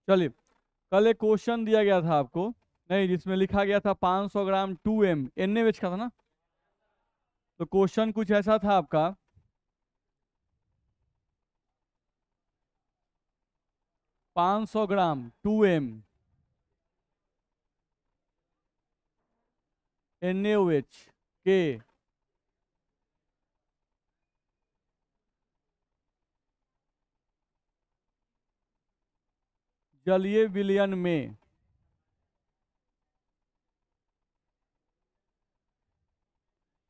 चलिए, कल एक क्वेश्चन दिया गया था आपको, नहीं, जिसमें लिखा गया था 500 ग्राम 2m NaOH का था ना। तो क्वेश्चन कुछ ऐसा था आपका, 500 ग्राम 2m NaOH के जलीय विलयन में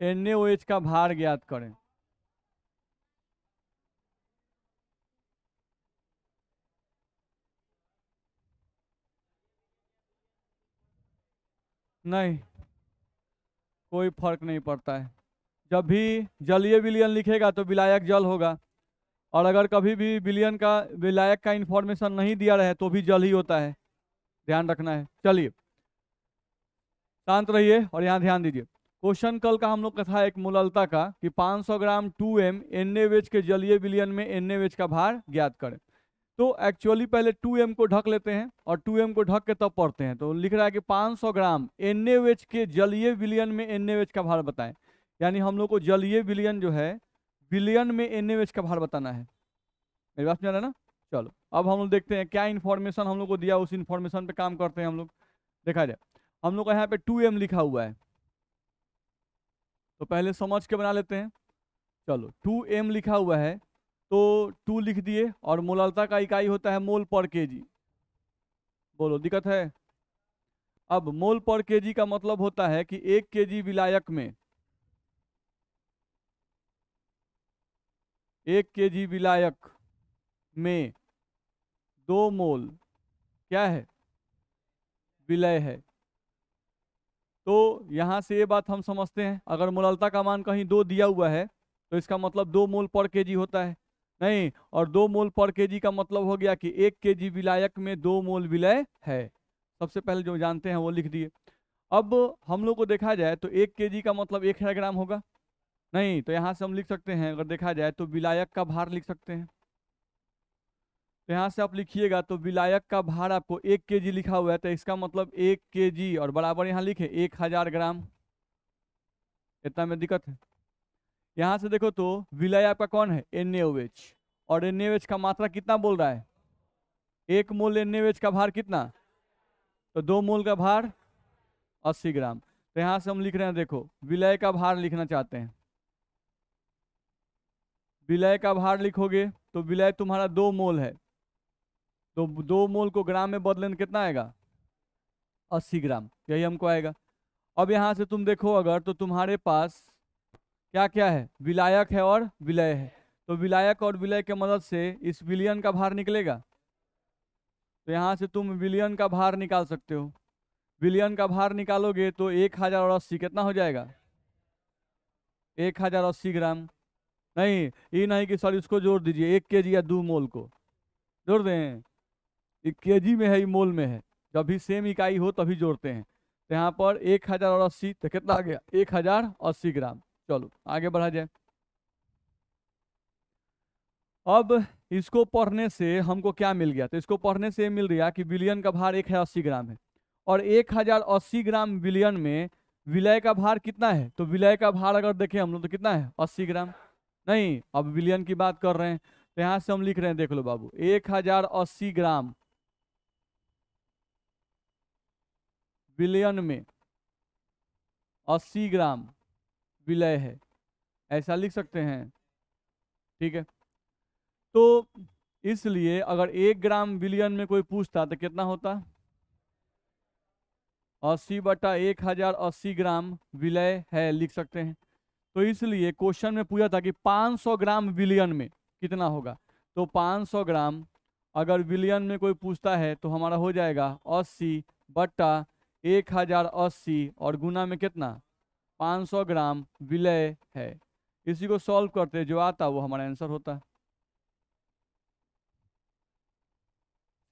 NaOH का भार ज्ञात करें। नहीं, कोई फर्क नहीं पड़ता है। जब भी जलीय विलयन लिखेगा तो विलायक जल होगा, और अगर कभी भी विलायक का इंफॉर्मेशन नहीं दिया रहे तो भी जल ही होता है, ध्यान रखना है। चलिए, शांत रहिए और यहाँ ध्यान दीजिए। क्वेश्चन कल का हम लोग का था एक मूललता का कि 500 ग्राम 2m NaOH के जलीय विलयन में NaOH का भार ज्ञात करें। तो एक्चुअली पहले 2m को ढक लेते हैं और 2m को ढक के तब पढ़ते हैं। तो लिख रहा है कि 500 ग्राम NaOH के जलीय विलयन में NaOH का भार बताएं। यानी हम लोग को जलीय विलयन जो है, विलयन में NaOH का भार बताना है। मेरी बात समझ रहा है ना। चलो, अब हम लोग देखते हैं क्या इन्फॉर्मेशन हम लोग को दिया, उस इन्फॉर्मेशन पे काम करते हैं हम लोग। देखा जाए, हम लोग का यहाँ पे 2m लिखा हुआ है, तो पहले समझ के बना लेते हैं। चलो, 2m लिखा हुआ है तो 2 लिख दिए, और मोललता का इकाई होता है मोल पर केजी। बोलो, दिक्कत है? अब मोल पर केजी का मतलब होता है कि 1 केजी विलायक में, 1 केजी विलायक में 2 मोल क्या है? विलय है। तो यहां से ये बात हम समझते हैं, अगर मोललता का मान कहीं 2 दिया हुआ है तो इसका मतलब 2 मोल पर केजी होता है। नहीं, और 2 मोल पर केजी का मतलब हो गया कि 1 केजी विलायक में 2 मोल विलय है। सबसे पहले जो जानते हैं वो लिख दिए। अब हम लोग को देखा जाए तो 1 केजी का मतलब 1000 ग्राम होगा। नहीं, तो यहाँ से हम लिख सकते हैं, अगर देखा जाए तो विलायक का भार लिख सकते हैं। तो यहाँ से आप लिखिएगा तो विलायक का भार आपको 1 केजी लिखा हुआ है, तो इसका मतलब 1 केजी और बराबर यहाँ लिखे 1000 ग्राम। इतना में दिक्कत है? यहाँ से देखो तो विलय आपका कौन है? NaOH। और NaOH का मात्रा कितना बोल रहा है? 1 मोल NaOH का भार कितना? तो 2 मोल का भार 80 ग्राम। तो यहाँ से हम लिख रहे हैं, देखो विलय का भार लिखना चाहते हैं। विलय का भार लिखोगे तो विलय तुम्हारा 2 मोल है, तो 2 मोल को ग्राम में बदलें तो कितना आएगा? 80 ग्राम, यही हमको आएगा। अब यहाँ से तुम देखो, अगर तो तुम्हारे पास क्या क्या है? विलायक है और विलय है। तो विलायक और विलय के मदद से इस विलयन का भार निकलेगा। तो यहाँ से तुम विलयन का भार निकाल सकते हो। विलयन का भार निकालोगे तो 1080 कितना हो जाएगा? 1080 ग्राम। नहीं, ये नहीं कि सर इसको जोड़ दीजिए 1 केजी या 2 मोल को जोड़ दें। ये केजी में है, ये मोल में है। जब भी सेम इकाई हो तभी जोड़ते हैं। तो यहाँ पर 1080 तो कितना आ गया? 1080 ग्राम। चलो आगे बढ़ा जाए। अब इसको पढ़ने से हमको क्या मिल गया? तो इसको पढ़ने से मिल गया कि विलयन का भार 1080 ग्राम है, और 1080 ग्राम विलयन में विलय का भार कितना है? तो विलय का भार अगर देखें हम लोग तो कितना है? 80 ग्राम। नहीं, अब विलयन की बात कर रहे हैं, तो यहाँ से हम लिख रहे हैं, देख लो बाबू, 1080 ग्राम विलयन में 80 ग्राम विलय है, ऐसा लिख सकते हैं। ठीक है, तो इसलिए अगर 1 ग्राम विलयन में कोई पूछता तो कितना होता? 80/1080 ग्राम विलय है, लिख सकते हैं। तो इसलिए क्वेश्चन में पूछा था कि 500 ग्राम विलयन में कितना होगा। तो 500 ग्राम अगर विलयन में कोई पूछता है तो हमारा हो जाएगा 80/1080 और गुना में कितना? 500 ग्राम विलय है। इसी को सॉल्व करते जो आता वो हमारा आंसर होता।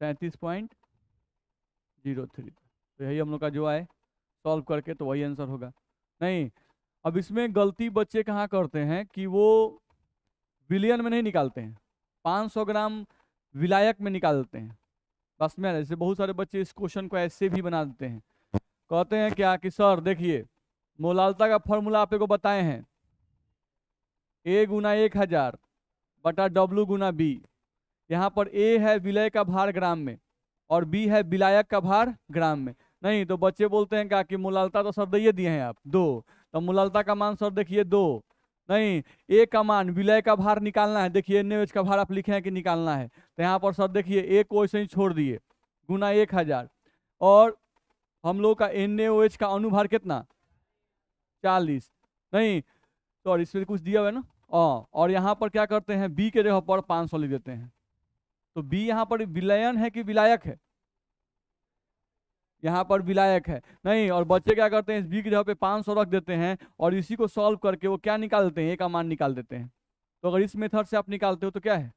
37.03। तो यही हम लोग का जो आए सॉल्व करके तो वही आंसर होगा। नहीं, अब इसमें गलती बच्चे कहाँ करते हैं कि वो विलियन में नहीं निकालते हैं, 500 ग्राम विलायक में निकाल देते हैं। बस में जैसे बहुत सारे बच्चे इस क्वेश्चन को ऐसे भी बना देते हैं, कहते हैं क्या कि सर देखिए मोलालता का फॉर्मूला आप को बताए हैं, A गुना 1000 बटा W गुना B। यहाँ पर A है विलय का भार ग्राम में और B है विलायक का भार ग्राम में। नहीं तो बच्चे बोलते हैं क्या कि मोलालता तो सर दे दिए हैं आप 2, तो मोलालता का मान सर देखिए 2, नहीं A का मान विलय का भार निकालना है, देखिए NaOH का भार आप लिखे हैं कि निकालना है, तो यहाँ पर सर देखिए A को ऐसे ही छोड़ दिए गुना 1000 और हम लोग का NaOH का अनुभार कितना 40, नहीं सॉरी इसमें कुछ दिया हुआ है ना, और यहाँ पर क्या करते हैं B के जगह पर 500 लिख देते हैं। तो B यहाँ पर विलयन है कि विलायक है, यहाँ पर विलायक है। नहीं और बच्चे क्या करते हैं इस B की जगह पे 500 रख देते हैं और इसी को सॉल्व करके वो क्या निकाल देते हैं A का मान निकाल देते हैं। तो अगर इस मेथड से आप निकालते हो तो क्या है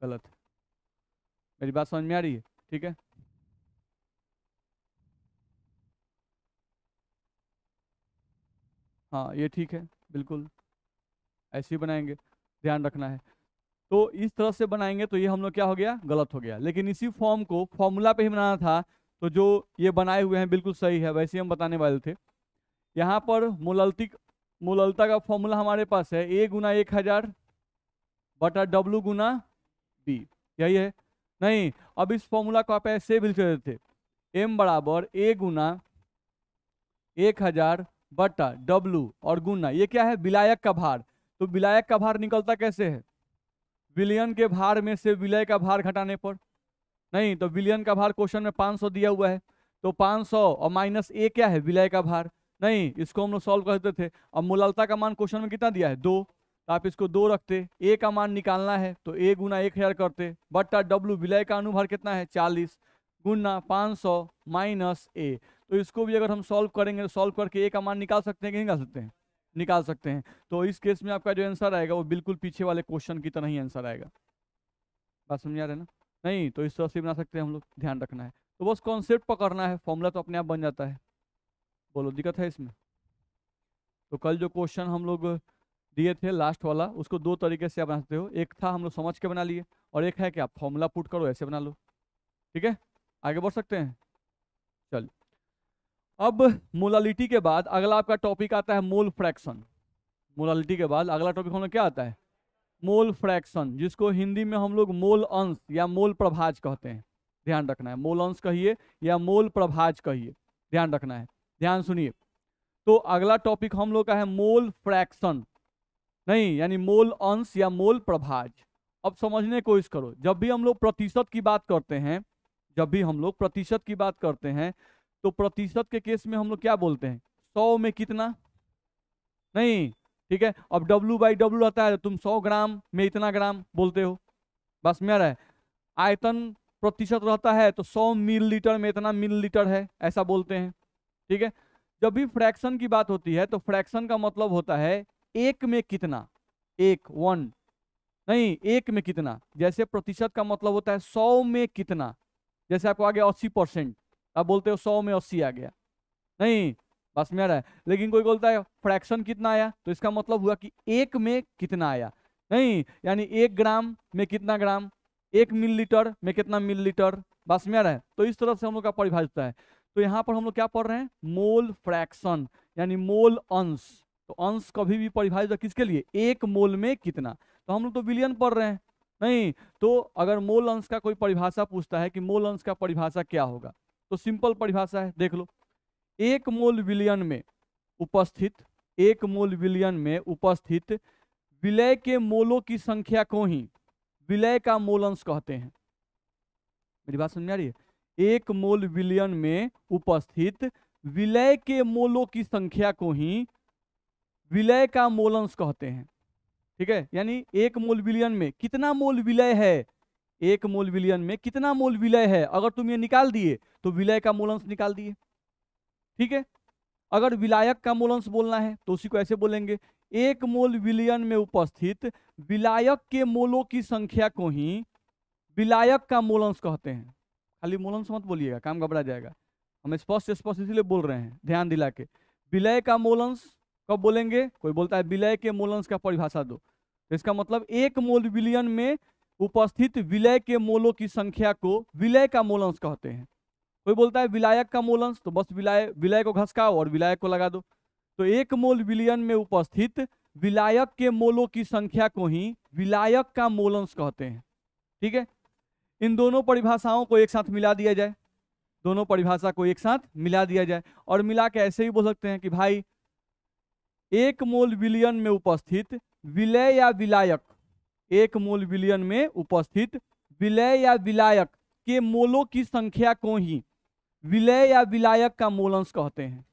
गलत है। मेरी बात समझ में आ रही है? ठीक है, हाँ ये ठीक है, बिल्कुल ऐसे ही बनाएंगे, ध्यान रखना है। तो इस तरह से बनाएंगे तो ये हम लोग क्या हो गया गलत हो गया, लेकिन इसी फॉर्म को फॉर्मूला पे ही बनाना था, तो जो ये बनाए हुए हैं बिल्कुल सही है, वैसे ही हम बताने वाले थे। यहाँ पर मोललता का फॉर्मूला हमारे पास है A गुना 1000 बटा W गुना B, यही है। नहीं अब इस फॉर्मूला को आप ऐसे भी लिख देते थे M बराबर A गुना 1000 बटा W और गुना ये क्या है विलायक का भार। तो विलायक का भार निकलता कैसे है, विलयन के भार में से विलय का भार घटाने पर। नहीं तो विलयन का भार क्वेश्चन में 500 दिया हुआ है, तो 500 और माइनस A क्या है विलय का भार। नहीं इसको हम लोग सॉल्व करते थे। अब मोलालता का मान क्वेश्चन में कितना दिया है 2, तो आप इसको 2 रखते, A का मान निकालना है तो A गुना 1000 करते बटा W विलय का अनुभार कितना है 40 गुना 500 माइनस A। तो इसको भी अगर हम सॉल्व करेंगे तो सॉल्व करके A का मान निकाल सकते हैं कि नहीं निकाल सकते हैं, निकाल सकते हैं। तो इस केस में आपका जो आंसर आएगा वो बिल्कुल पीछे वाले क्वेश्चन की तरह ही आंसर आएगा। बात समझ आ रहे ना? नहीं तो इस तरह से बना सकते हैं हम लोग, ध्यान रखना है। तो बस कॉन्सेप्ट पकड़ना है, फॉर्मूला तो अपने आप बन जाता है। बोलो दिक्कत है इसमें? तो कल जो क्वेश्चन हम लोग दिए थे लास्ट वाला उसको 2 तरीके से आप बना सकते हो, एक था हम लोग समझ के बना लिए और एक है कि आप फॉर्मूला पुट करो ऐसे बना लो। ठीक है आगे बढ़ सकते हैं। चल अब मोलालिटी के बाद अगला आपका टॉपिक आता है मोल फ्रैक्शन। मोलालिटी के बाद अगला टॉपिक हम लोग क्या आता है मोल फ्रैक्शन, जिसको हिंदी में हम लोग मोल अंश या मोल प्रभाज कहते हैं। ध्यान रखना है, मोल अंश कहिए या मोल प्रभाज कहिए, ध्यान रखना है। ध्यान सुनिए, तो अगला टॉपिक हम लोग का है मोल फ्रैक्शन, नहीं यानी मोल अंश या मोल प्रभाज। अब समझने की कोशिश करो, जब भी हम लोग प्रतिशत की बात करते हैं, जब भी हम लोग प्रतिशत की बात करते हैं तो प्रतिशत के केस में हम लोग क्या बोलते हैं 100 में कितना, नहीं ठीक है। अब W/W आता है, तुम 100 ग्राम में इतना ग्राम बोलते हो, बस में आ रहा है। आयतन प्रतिशत रहता है तो 100 मिलीलीटर में इतना मिलीलीटर है, ऐसा बोलते हैं। ठीक है, जब भी फ्रैक्शन की बात होती है तो फ्रैक्शन का मतलब होता है एक में कितना, एक 1, नहीं एक में कितना। जैसे प्रतिशत का मतलब होता है 100 में कितना, जैसे आपको आ गया 80%, आप बोलते हो 100 में 80 आ गया, नहीं बस में आ रहा है। लेकिन कोई बोलता है फ्रैक्शन कितना आया, तो इसका मतलब हुआ कि एक में कितना आया, नहीं यानी 1 ग्राम में कितना ग्राम, 1 मिलीलीटर में कितना मिलीलीटर, बस में आ रहा है। तो इस तरह से हम लोग का परिभाषित है। तो यहाँ पर हम लोग क्या पढ़ रहे हैं मोल फ्रैक्शन यानी मोल अंश। तो अंश कभी भी परिभाषित है किसके लिए, 1 मोल में कितना। तो हम लोग तो विलयन पढ़ रहे हैं, नहीं तो अगर मोल अंश का कोई परिभाषा पूछता है कि मोल अंश का परिभाषा क्या होगा, तो सिंपल परिभाषा है, देख लो। 1 मोल विलयन में उपस्थित, 1 मोल विलयन में उपस्थित विलय के मोलों की संख्या को ही विलय का मोल अंश कहते हैं। मेरी बात समझ में आ रही है? 1 मोल विलयन में उपस्थित विलय के मोलों की संख्या को ही विलय का मोल अंश कहते हैं। ठीक है, यानी 1 मोल विलयन में कितना मोल विलय है, 1 मोल विलयन में कितना मोल विलय है, अगर तुम ये निकाल दिए तो विलय का मोल अंश निकाल दिए। ठीक है, अगर विलायक का मोल अंश बोलना है तो उसी को ऐसे बोलेंगे, 1 मोल विलयन में उपस्थित विलायक के मोलों की संख्या को ही विलायक का मोल अंश कहते हैं। खाली मोल अंश मत बोलिएगा, काम घबरा जाएगा। हम स्पष्ट इसीलिए बोल रहे हैं, ध्यान दिला के। विलय का मोल अंश कब बोलेंगे, कोई बोलता है विलय के मोल अंश का परिभाषा दो, तो इसका मतलब 1 मोल विलयन में उपस्थित विलय के मोलों की संख्या को विलय का मोल अंश कहते हैं। कोई बोलता है विलायक का मोल अंश, तो बस विलय को घसकाओ और विलायक को लगा दो। तो 1 मोल विलयन में उपस्थित विलायक के मोलों की संख्या को ही विलायक का मोल अंश कहते हैं। ठीक है, इन दोनों परिभाषाओं को एक साथ मिला दिया जाए, दोनों परिभाषा को एक साथ मिला दिया जाए और मिला के ऐसे ही बोल सकते हैं कि भाई 1 मोल विलयन में उपस्थित विलय या विलायक, 1 मोल विलयन में उपस्थित विलय या विलायक के मोलों की संख्या को ही विलय या विलायक का मोल अंश कहते हैं।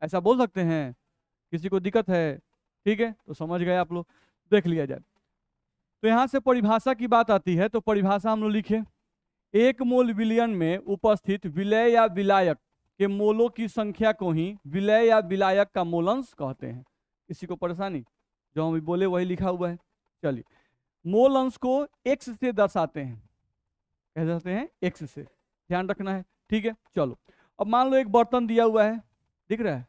ऐसा बोल सकते हैं? किसी को दिक्कत है? ठीक है, तो समझ गए आप लोग, देख लिया जाए। तो यहां से परिभाषा की बात आती है, तो परिभाषा हम लोग लिखे 1 मोल विलयन में उपस्थित विलय या विलायक के मोलों की संख्या को ही विलय या विलायक का मोल अंश कहते हैं। किसी को परेशानी? जो हम बोले वही लिखा हुआ है। चलिए, मोल अंश को x से दर्शाते हैं। कैसे दर्शाते हैं? x से, ध्यान रखना है। ठीक है, चलो अब मान लो एक बर्तन दिया हुआ है, दिख रहा है?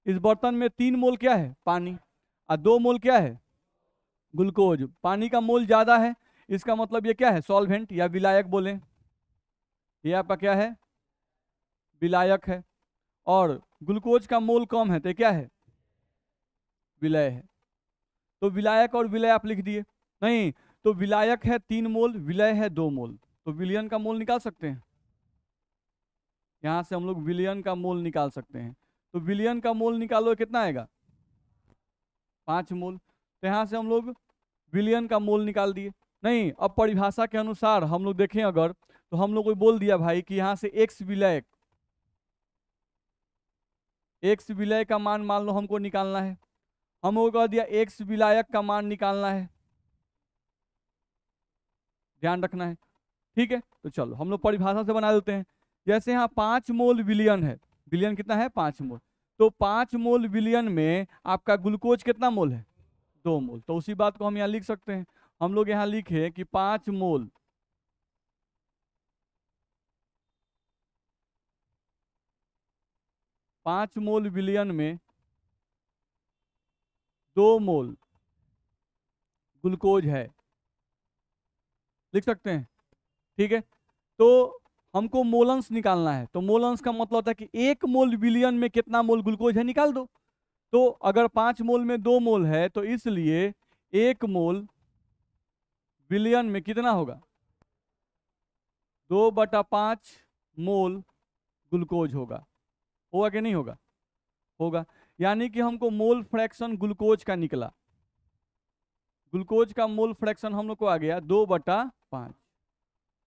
इस बर्तन में 3 मोल क्या है? पानी, और 2 मोल क्या है? ग्लूकोज। पानी का मोल ज्यादा है, इसका मतलब ये क्या है? सॉल्वेंट या विलायक बोले, ये आपका क्या है? विलायक है। और ग्लूकोज का मोल कम है, तो क्या है? विलय है। तो विलायक और विलय आप लिख दिए। नहीं, तो विलायक है 3 मोल, विलय है 2 मोल, तो विलयन का मोल निकाल सकते हैं। यहां से हम लोग विलयन का मोल निकाल सकते हैं। तो विलयन का मोल निकालो, कितना आएगा? 5 मोल। तो यहां से हम लोग विलयन का मोल निकाल दिए। नहीं, अब परिभाषा के अनुसार हम लोग देखें अगर, तो हम लोग को बोल दिया भाई कि यहां से x विलयक, x विलय का मान मान लो हमको निकालना है, हम लोग कह दिया x विलायक का मान निकालना है। ध्यान रखना है। ठीक है, तो चलो हम लोग परिभाषा से बना देते हैं। जैसे यहाँ 5 मोल विलयन है, विलयन कितना है? 5 मोल। तो 5 मोल विलयन में आपका ग्लूकोज कितना मोल है? 2 मोल। तो उसी बात को हम यहाँ लिख सकते हैं। हम लोग यहाँ लिखे कि 5 मोल विलयन में 2 मोल ग्लूकोज है, लिख सकते हैं। ठीक है, तो हमको मोलंश निकालना है। तो मोलंश का मतलब होता है कि 1 मोल विलयन में कितना मोल ग्लूकोज है, निकाल दो। तो अगर 5 मोल में 2 मोल है, तो इसलिए 1 मोल विलयन में कितना होगा? 2/5 मोल ग्लूकोज होगा। होगा कि नहीं होगा? होगा। यानी कि हमको मोल फ्रैक्शन ग्लूकोज का निकला। ग्लूकोज का मोल फ्रैक्शन हम लोग को आ गया 2/5।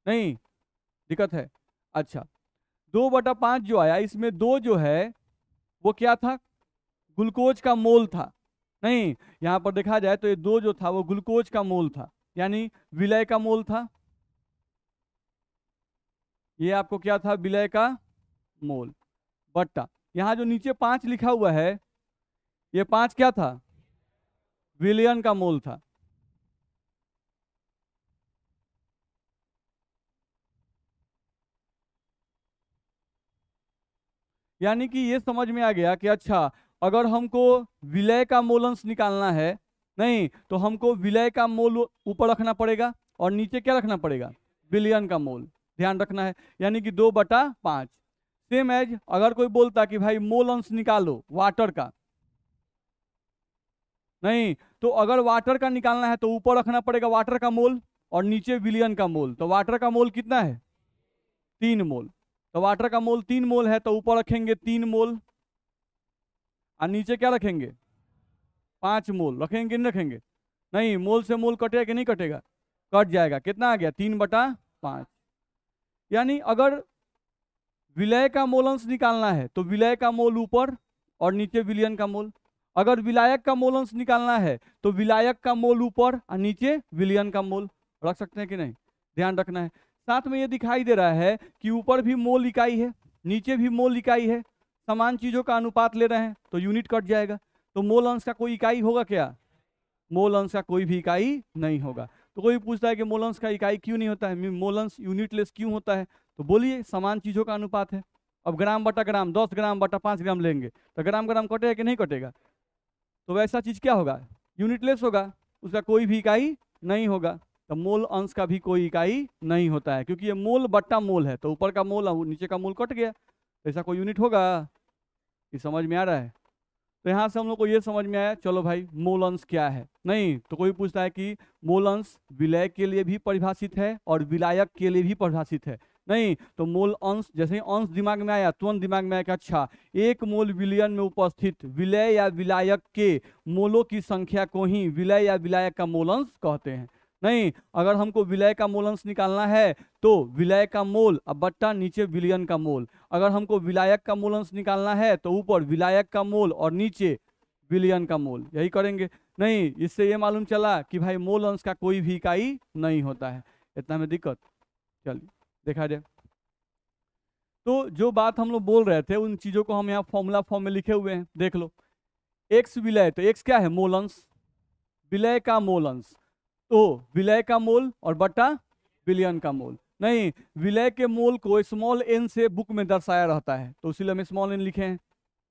नहीं, दिक्कत है? अच्छा, 2/5 जो आया, इसमें 2 जो है वो क्या था? ग्लूकोज का मोल था। नहीं, यहां पर देखा जाए तो ये 2 जो था वो ग्लूकोज का मोल था, यानी विलय का मोल था। ये आपको क्या था? विलय का मोल। बट्टा यहां जो नीचे 5 लिखा हुआ है, ये 5 क्या था? विलयन का मोल था। यानी कि ये समझ में आ गया कि अच्छा, अगर हमको विलय का मोलंश निकालना है, नहीं तो हमको विलय का मोल ऊपर रखना पड़ेगा और नीचे क्या रखना पड़ेगा? विलयन का मोल। ध्यान रखना है। यानी कि 2/5। सेम एज अगर कोई बोलता कि भाई मोल अंश निकालो वाटर का, नहीं तो अगर वाटर का निकालना है तो ऊपर रखना पड़ेगा वाटर का मोल और नीचे विलयन का मोल। तो वाटर का मोल कितना है? 3 मोल। तो वाटर का मोल 3 मोल है, तो ऊपर रखेंगे 3 मोल और नीचे क्या रखेंगे? 5 मोल। रखेंगे नहीं रखेंगे? नहीं, मोल से मोल कटेगा कि नहीं कटेगा? कट जाएगा। कितना आ गया? 3/5। यानी अगर विलय का मोल अंश निकालना है तो विलय का मोल ऊपर और नीचे विलयन का मोल। अगर विलायक का मोल अंश निकालना है तो विलायक का मोल ऊपर और नीचे विलयन का मोल। रख सकते हैं कि नहीं? ध्यान रखना है। साथ में ये दिखाई दे रहा है कि ऊपर भी मोल इकाई है, नीचे भी मोल इकाई है, समान चीजों का अनुपात ले रहे हैं तो यूनिट कट जाएगा। तो मोल अंश का कोई इकाई होगा क्या? मोल अंश का कोई भी इकाई नहीं होगा। तो कोई पूछता है कि मोल अंश का इकाई क्यों नहीं होता है, मोल अंश यूनिटलेस क्यों होता है? तो बोलिए, समान चीजों का अनुपात है। अब ग्राम बटा ग्राम, 10 ग्राम बटा 5 ग्राम लेंगे तो ग्राम ग्राम कटेगा कि नहीं कटेगा? तो वैसा चीज क्या होगा? यूनिटलेस होगा, उसका कोई भी इकाई नहीं होगा। तो मोल अंश का भी कोई इकाई नहीं होता है, क्योंकि ये मोल बट्टा मोल है, तो ऊपर का मोल और नीचे का मोल कट गया, ऐसा कोई यूनिट होगा? ये समझ में आ रहा है? तो यहाँ से हम लोग को ये समझ में आया, चलो भाई मोल अंश क्या है। नहीं तो कोई पूछता है कि मोल अंश विलय के लिए भी परिभाषित है और विलायक के लिए भी परिभाषित है। नहीं तो मोल अंश, जैसे ही अंश दिमाग में आया तुरंत दिमाग में आया कि अच्छा, एक मोल विलयन में उपस्थित विलय या विलायक के मोलों की संख्या को ही विलय या विलायक का मोल अंश कहते हैं। नहीं, अगर हमको विलय का मोल अंश निकालना है तो विलय का मोल अब बट्टा नीचे विलयन का मोल, अगर हमको विलायक का मोल अंश निकालना है तो ऊपर विलायक का मोल और नीचे विलयन का मोल, यही करेंगे। नहीं, इससे ये मालूम चला कि भाई मोल अंश का कोई भी इकाई नहीं होता है। इतना में दिक्कत? चलिए देखा जाए। तो जो बात हम लोग बोल रहे थे उन चीजों को हम यहाँ फॉर्मूला फॉर्म में लिखे हुए हैं, देख लो। एक्स विलय, तो एक्स क्या है? मोल अंश, विलय का मोल अंश, तो विलय का मोल और बट्टा विलयन का मोल। नहीं, विलय के मोल को स्मॉल एन से बुक में दर्शाया रहता है, तो इसीलिए हम स्मॉल एन लिखे हैं,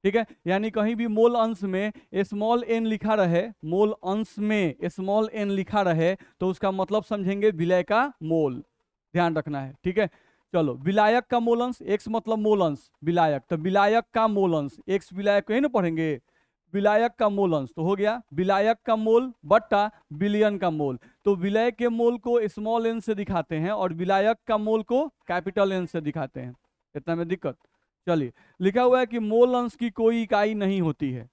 ठीक है। यानी कहीं भी मोल अंश में स्मॉल एन लिखा रहे, मोल अंश में स्मॉल एन लिखा रहे तो उसका मतलब समझेंगे विलय का मोल, ध्यान रखना है, ठीक है। चलो, विलायक का मोल अंश, एक्स मतलब मोल अंश, विलायक, तो विलायक का मोल अंश, एक्स विलायक को ही ना पढ़ेंगे, विलायक का मोल अंश तो हो गया विलायक का मोल बट्टा विलयन का मोल। तो विलय के मोल को स्मॉल एन से दिखाते हैं और विलायक का मोल को कैपिटल एन से दिखाते हैं। इतना में दिक्कत? चलिए, लिखा हुआ है कि मोल अंश की कोई इकाई नहीं होती है,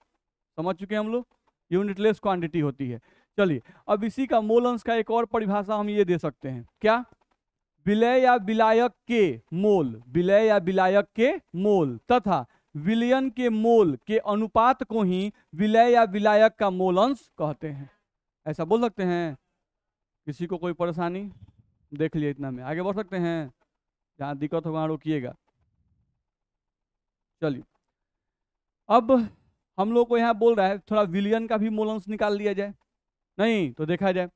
समझ चुके हैं हम लोग, यूनिटलेस क्वांटिटी होती है। चलिए, अब इसी का मोल अंश का एक और परिभाषा हम ये दे सकते हैं, क्या? विलय या विलायक के मोल, विलय या विलायक के मोल तथा विलयन के मोल के अनुपात को ही विलय या विलायक का मोल अंश कहते हैं। ऐसा बोल सकते हैं? किसी को कोई परेशानी? देख लिया, इतना में आगे बढ़ सकते हैं, जहां दिक्कत हो वहां रोकिएगा। चलिए, अब हम लोग को यहाँ बोल रहा है थोड़ा विलयन का भी मोल अंश निकाल लिया जाए। नहीं तो देखा जाए,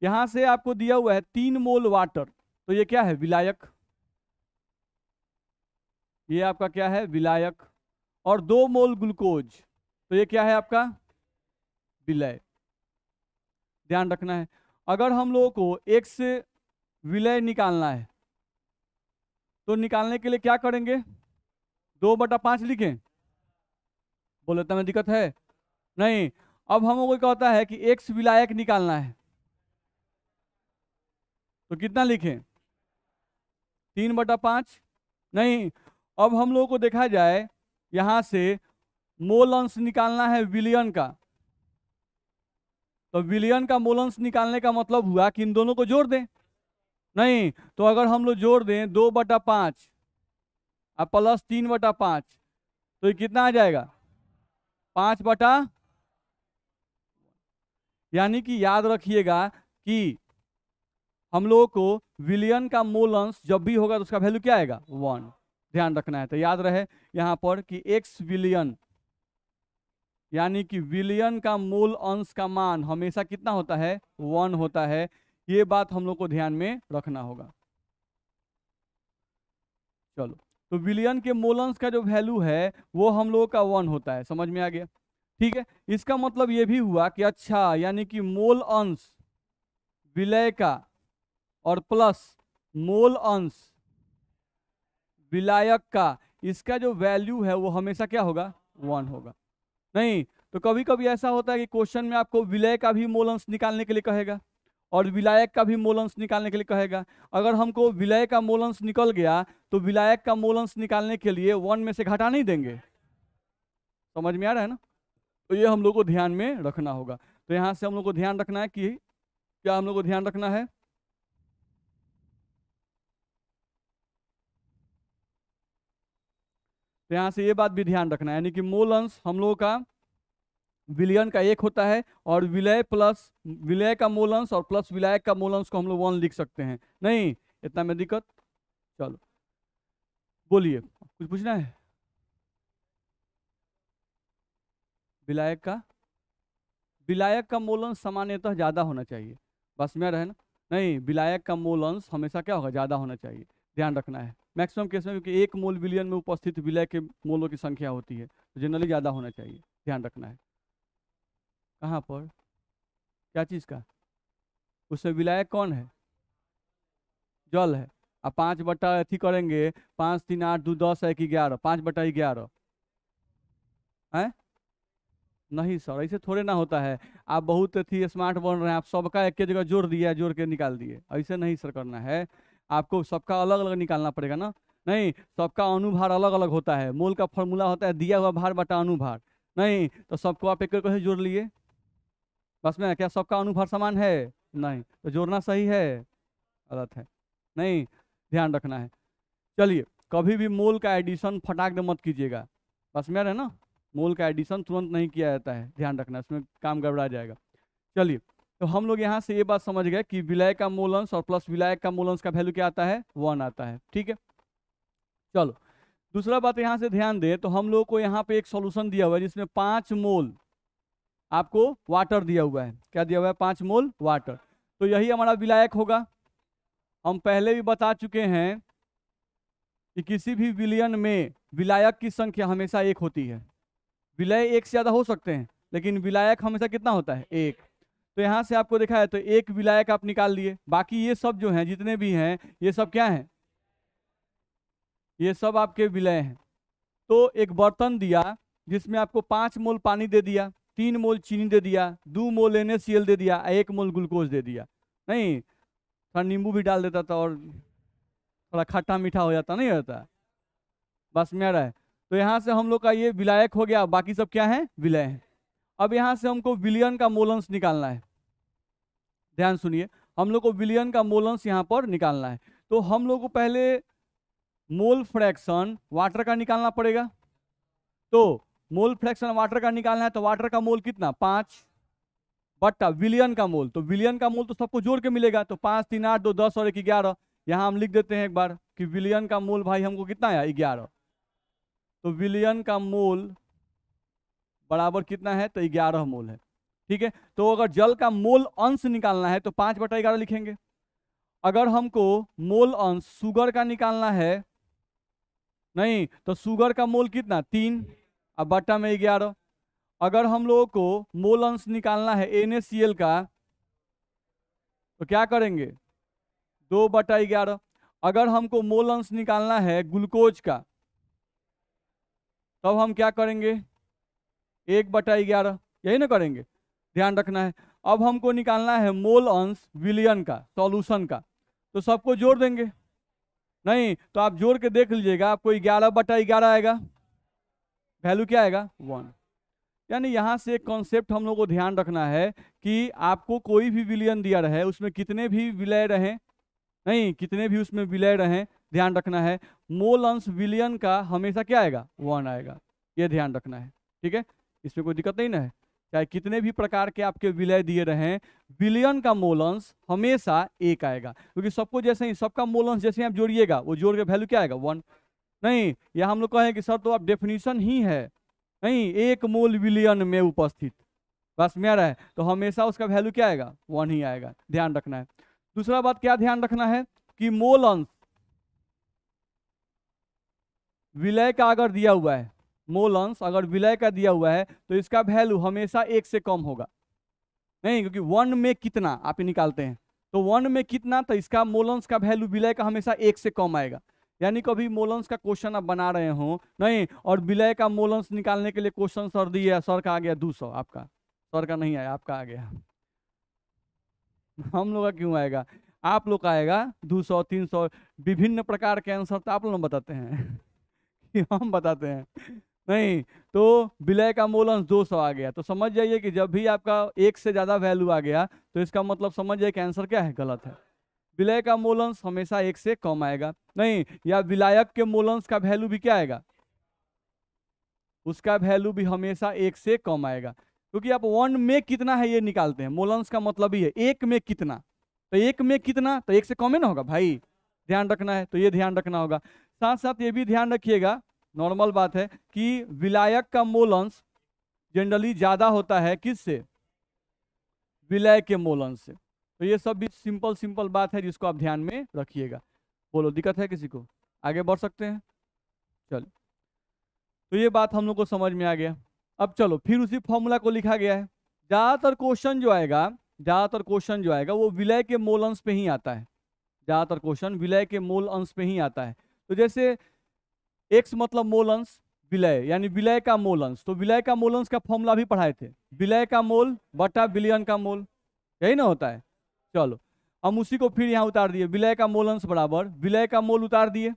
यहां से आपको दिया हुआ है 3 मोल वाटर, तो ये क्या है? विलायक, ये आपका क्या है? विलायक। और 2 मोल ग्लूकोज, तो ये क्या है आपका? विलय। ध्यान रखना है, अगर हम लोगों को एक्स विलय निकालना है तो निकालने के लिए क्या करेंगे? 2/5 लिखें? बोले तो में दिक्कत है? नहीं, अब हम लोगों को कहता है कि एक्स विलायक निकालना है तो कितना लिखें? 3/5? नहीं, अब हम लोगों को देखा जाए यहां से मोल अंश निकालना है विलयन का, तो विलयन का मोल अंश निकालने का मतलब हुआ कि इन दोनों को जोड़ दें। नहीं, तो अगर हम लोग जोड़ दें 2/5 और प्लस 3/5 तो ये कितना आ जाएगा? 5/, यानी कि याद रखिएगा कि हम लोगों को विलयन का मोल अंश जब भी होगा तो उसका वैल्यू क्या आएगा? 1। ध्यान रखना है, तो याद रहे यहां पर कि एक्स विलयन, यानी कि विलयन का मोल अंश का मान हमेशा कितना होता है? 1 होता है। ये बात हम लोग को ध्यान में रखना होगा। चलो, तो विलयन के मोल अंश का जो वैल्यू है वो हम लोगों का 1 होता है, समझ में आ गया? ठीक है, इसका मतलब ये भी हुआ कि अच्छा, यानी कि मोल अंश विलय का और प्लस मोल अंश विलायक का, इसका जो वैल्यू है वो हमेशा क्या होगा? 1 होगा। नहीं तो कभी कभी ऐसा होता है कि क्वेश्चन में आपको विलय का भी मोल अंश निकालने के लिए कहेगा और विलायक का भी मोल अंश निकालने के लिए कहेगा। अगर हमको विलय का मोल अंश निकल गया तो विलायक का मोल अंश निकालने के लिए 1 में से घटा नहीं देंगे। समझ में आ रहा है ना? तो ये हम लोग को ध्यान में रखना होगा। तो यहाँ से हम लोग को ध्यान रखना है कि क्या हम लोग को ध्यान रखना है? तो यहाँ से ये बात भी ध्यान रखना है, यानी कि मोल अंश हम लोगों का विलयन का 1 होता है और विलय प्लस विलय का मोल अंश और प्लस विलायक का मोल अंश को हम लोग 1 लिख सकते हैं। नहीं, इतना में दिक्कत? चलो बोलिए, कुछ पूछना है? विलायक का मोल अंश सामान्यतः ज्यादा होना चाहिए, बस में रहे ना? नहीं, विलायक का मोल अंश हमेशा क्या होगा? ज्यादा होना चाहिए, ध्यान रखना है। मैक्सिमम केस में, क्योंकि 1 मोल विलयन में उपस्थित विलय के मोलों की संख्या होती है, तो जनरली ज्यादा होना चाहिए, ध्यान रखना है। कहाँ पर? क्या चीज का? उसमें विलायक कौन है? जल है। अब 5 बटा अथी करेंगे, 5 3 8 2 10 1 11, 5/11 है। नहीं सर, ऐसे थोड़े ना होता है। आप बहुत अथी स्मार्ट बन रहे हैं, आप सबका एक के जगह जोड़ दिया, जोड़ के निकाल दिए। ऐसे नहीं सर करना है, आपको सबका अलग अलग निकालना पड़ेगा ना। नहीं, सबका अनुभार अलग अलग होता है। मोल का फॉर्मूला होता है दिया हुआ भार बटा अनुभार। नहीं तो सबको आप एक एक से जोड़ लिए, बस में क्या सबका अनुभार समान है? नहीं, तो जोड़ना सही है? गलत है। नहीं, ध्यान रखना है। चलिए, कभी भी मोल का एडिशन फटाक दे मत कीजिएगा, बस में है ना। मोल का एडिशन तुरंत नहीं किया जाता है, ध्यान रखना, इसमें काम गड़बड़ा जाएगा। चलिए, तो हम लोग यहाँ से ये बात समझ गए कि विलय का मोल अंश और प्लस विलायक का मोल अंश का वैल्यू क्या आता है? 1 आता है। ठीक है, चलो दूसरा बात यहाँ से ध्यान दें तो हम लोग को यहाँ पे एक सॉल्यूशन दिया हुआ है जिसमें 5 मोल आपको वाटर दिया हुआ है। क्या दिया हुआ है? 5 मोल वाटर। तो यही हमारा विलायक होगा। हम पहले भी बता चुके हैं कि किसी भी विलयन में विलायक की संख्या हमेशा 1 होती है। विलय 1 से ज्यादा हो सकते हैं, लेकिन विलायक हमेशा कितना होता है? 1। तो यहाँ से आपको देखा है तो एक विलायक आप निकाल लिए, बाकी ये सब जो हैं जितने भी हैं ये सब क्या हैं? ये सब आपके विलय हैं। तो एक बर्तन दिया जिसमें आपको 5 मोल पानी दे दिया, 3 मोल चीनी दे दिया, 2 मोल NaCl दे दिया, 1 मोल ग्लूकोज दे दिया। नहीं, थोड़ा नींबू भी डाल देता था और थोड़ा खट्टा मीठा हो जाता, नहीं होता? बस में रहा है। तो यहाँ से हम लोग का ये विलायक हो गया, बाकी सब क्या है? विलय है। अब यहाँ से हमको विलयन का मोल अंश निकालना है। ध्यान सुनिए, हम लोग को विलयन का मोल अंश यहाँ पर निकालना है। तो हम लोग को पहले मोल फ्रैक्शन वाटर का निकालना पड़ेगा। तो मोल फ्रैक्शन वाटर का निकालना है तो वाटर का मोल कितना? 5 बट्टा विलियन का मोल। तो विलियन का मोल तो सबको जोड़ के मिलेगा, तो 5 3 8 2 10 और 1 11। यहाँ हम लिख देते हैं एक बार कि विलियन का मोल भाई हमको कितना है? 11। तो विलियन का मोल बराबर कितना है? तो 11 मोल है। ठीक है, तो अगर जल का मोल अंश निकालना है तो 5/11 लिखेंगे। अगर हमको मोल अंश शुगर का निकालना है, नहीं तो शुगर का मोल कितना? 3 अब बट्टा में 11। अगर हम लोगों को मोल अंश निकालना है NaCl का तो क्या करेंगे? 2/11। अगर हमको मोल अंश निकालना है ग्लूकोज का तब हम क्या करेंगे? 1/11, यही ना करेंगे। ध्यान रखना है। अब हमको निकालना है मोल अंश विलयन का, सॉल्यूशन का, तो सबको जोड़ देंगे। नहीं तो आप जोड़ के देख लीजिएगा, आपको 11/11 आएगा। वैल्यू क्या आएगा? 1। यानी यहाँ से एक कॉन्सेप्ट हम लोग को ध्यान रखना है कि आपको कोई भी विलयन दिया रहे उसमें कितने भी विलय रहें, नहीं कितने भी उसमें विलय रहें, ध्यान रखना है मोल अंश विलयन का हमेशा क्या आएगा? 1 आएगा। ये ध्यान रखना है। ठीक है, इसमें कोई दिक्कत नहीं ना है। चाहे कितने भी प्रकार के आपके विलय दिए रहें, विलयन का मोल अंश हमेशा 1 आएगा, क्योंकि सबको जैसे ही सबका मोल अंश जैसे ही आप जोड़िएगा वो जोड़ के वैल्यू क्या आएगा? 1। नहीं, यह हम लोग कहें कि सर तो आप डेफिनेशन ही है, नहीं 1 मोल विलयन में उपस्थित, बस में आ रहा है तो हमेशा उसका वैल्यू क्या आएगा? 1 ही आएगा। ध्यान रखना है। दूसरा बात क्या ध्यान रखना है कि मोल अंश विलय का अगर दिया हुआ है, मोल अंश अगर विलय का दिया हुआ है तो इसका वैल्यू हमेशा 1 से कम होगा। नहीं, क्योंकि 1 में कितना आप निकालते हैं, तो 1 में कितना, तो इसका मोल अंश का वैल्यू विलय का हमेशा 1 से कम आएगा। यानी कभी मोल अंश का क्वेश्चन आप बना रहे हो, नहीं और विलय का मोल अंश निकालने के लिए क्वेश्चन सर दिए, सर का आ गया 200, आपका सर का नहीं आया, आपका आ गया। हम लोग का क्यों आएगा? आप लोग का आएगा 200 300, विभिन्न प्रकार के आंसर तो आप लोग बताते हैं कि हम बताते हैं। नहीं तो विलय का मोल अंश 200 आ गया, तो समझ जाइए कि जब भी आपका 1 से ज्यादा वैल्यू आ गया तो इसका मतलब समझ जाइए कि आंसर क्या है? गलत है। विलय का मोल अंश हमेशा 1 से कम आएगा। नहीं, या विलायक के मोल अंश का वैल्यू भी क्या आएगा? उसका वैल्यू भी हमेशा 1 से कम आएगा, क्योंकि आप 1 में कितना है ये निकालते हैं। मोल अंश का मतलब ही है 1 में कितना, तो 1 में कितना तो 1 से कम ही ना होगा भाई। ध्यान रखना है, तो ये ध्यान रखना होगा। साथ साथ ये भी ध्यान रखिएगा, नॉर्मल बात है कि विलायक का मोल अंश जनरली ज्यादा होता है किससे? विलय के मोल अंश से। तो ये सब भी सिंपल सिंपल बात है जिसको आप ध्यान में रखिएगा। बोलो, दिक्कत है किसी को? आगे बढ़ सकते हैं? चलो, तो ये बात हम लोग को समझ में आ गया। अब चलो फिर उसी फॉर्मूला को लिखा गया है। ज्यादातर क्वेश्चन जो आएगा ज्यादातर क्वेश्चन जो आएगा वो विलय के मोल अंश पे ही आता है, ज्यादातर क्वेश्चन विलय के मोल अंश पे ही आता है। तो जैसे x मतलब मोल अंश, विलय यानी विलय का मोल अंश, तो विलय का मोल अंश का फॉर्मूला भी पढ़ाए थे, विलय का मोल बटा विलयन का मोल, यही ना होता है। चलो हम उसी को फिर यहाँ उतार दिए, विलय का मोल अंश बराबर विलय का मोल उतार दिए,